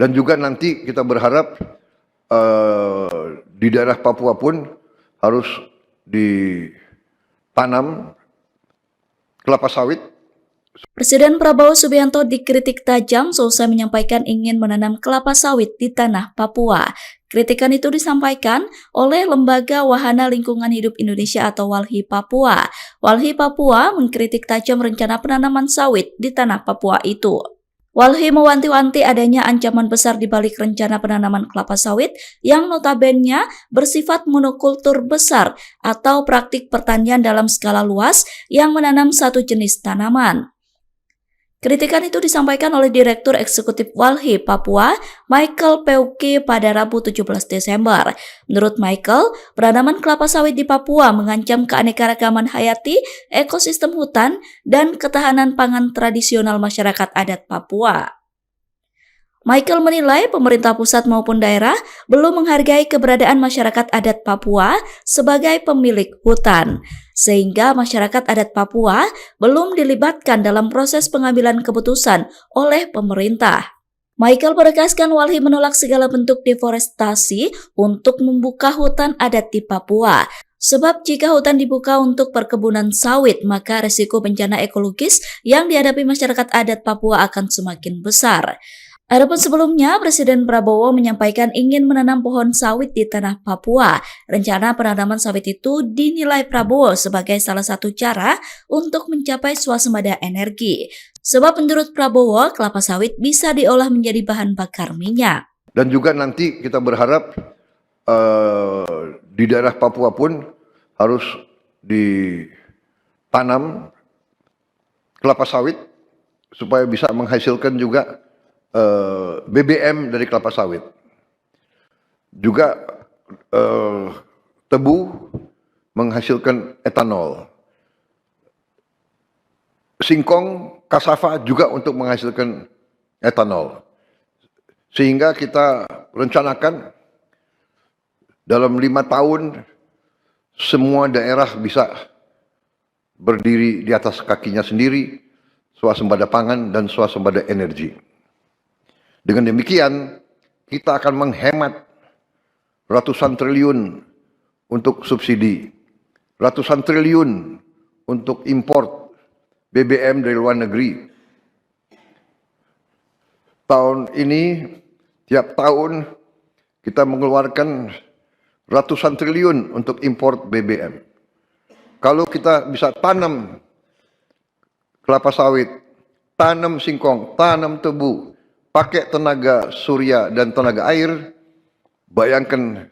Dan juga nanti kita berharap di daerah Papua pun harus ditanam kelapa sawit. Presiden Prabowo Subianto dikritik tajam seusai menyampaikan ingin menanam kelapa sawit di tanah Papua. Kritikan itu disampaikan oleh Lembaga Wahana Lingkungan Hidup Indonesia atau WALHI Papua. WALHI Papua mengkritik tajam rencana penanaman sawit di tanah Papua itu. WALHI mewanti-wanti adanya ancaman besar di balik rencana penanaman kelapa sawit yang notabene bersifat monokultur besar atau praktik pertanian dalam skala luas yang menanam satu jenis tanaman. Kritikan itu disampaikan oleh Direktur Eksekutif WALHI Papua, Michael Peuki pada Rabu 17 Desember. Menurut Michael, penanaman kelapa sawit di Papua mengancam keanekaragaman hayati, ekosistem hutan, dan ketahanan pangan tradisional masyarakat adat Papua. Michael menilai pemerintah pusat maupun daerah belum menghargai keberadaan masyarakat adat Papua sebagai pemilik hutan, sehingga masyarakat adat Papua belum dilibatkan dalam proses pengambilan keputusan oleh pemerintah. Michael menegaskan WALHI menolak segala bentuk deforestasi untuk membuka hutan adat di Papua. Sebab jika hutan dibuka untuk perkebunan sawit, maka resiko bencana ekologis yang dihadapi masyarakat adat Papua akan semakin besar. Adapun sebelumnya, Presiden Prabowo menyampaikan ingin menanam pohon sawit di tanah Papua. Rencana penanaman sawit itu dinilai Prabowo sebagai salah satu cara untuk mencapai swasembada energi. Sebab menurut Prabowo, kelapa sawit bisa diolah menjadi bahan bakar minyak. Dan juga nanti kita berharap di daerah Papua pun harus ditanam kelapa sawit supaya bisa menghasilkan juga BBM dari kelapa sawit. Juga tebu menghasilkan etanol. Singkong, kasava juga untuk menghasilkan etanol. Sehingga kita rencanakan dalam 5 tahun semua daerah bisa berdiri di atas kakinya sendiri, swasembada pangan dan swasembada energi. Dengan demikian, kita akan menghemat ratusan triliun untuk subsidi, ratusan triliun untuk import BBM dari luar negeri. Tahun ini, tiap tahun kita mengeluarkan ratusan triliun untuk import BBM. Kalau kita bisa tanam kelapa sawit, tanam singkong, tanam tebu, pakai tenaga surya dan tenaga air, bayangkan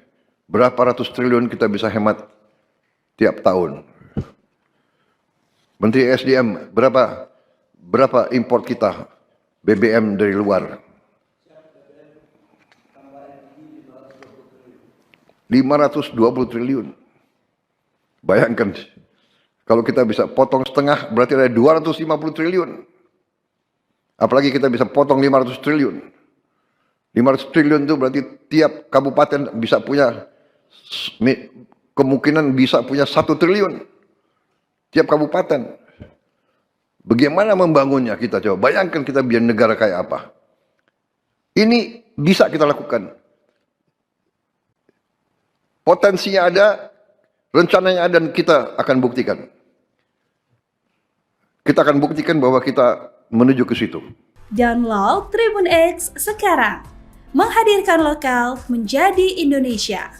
berapa ratus triliun kita bisa hemat tiap tahun. Menteri SDM, berapa import kita BBM dari luar? 520 triliun. Bayangkan, kalau kita bisa potong setengah, berarti ada 250 triliun. Apalagi kita bisa potong 500 triliun. 500 triliun itu berarti tiap kabupaten bisa punya, kemungkinan bisa punya 1 triliun. Tiap kabupaten. Bagaimana membangunnya kita coba? Bayangkan kita biar negara kayak apa. Ini bisa kita lakukan. Potensinya ada, rencananya ada, dan kita akan buktikan. Kita akan buktikan bahwa kita menuju ke situ. Download Tribun X sekarang, menghadirkan lokal menjadi Indonesia.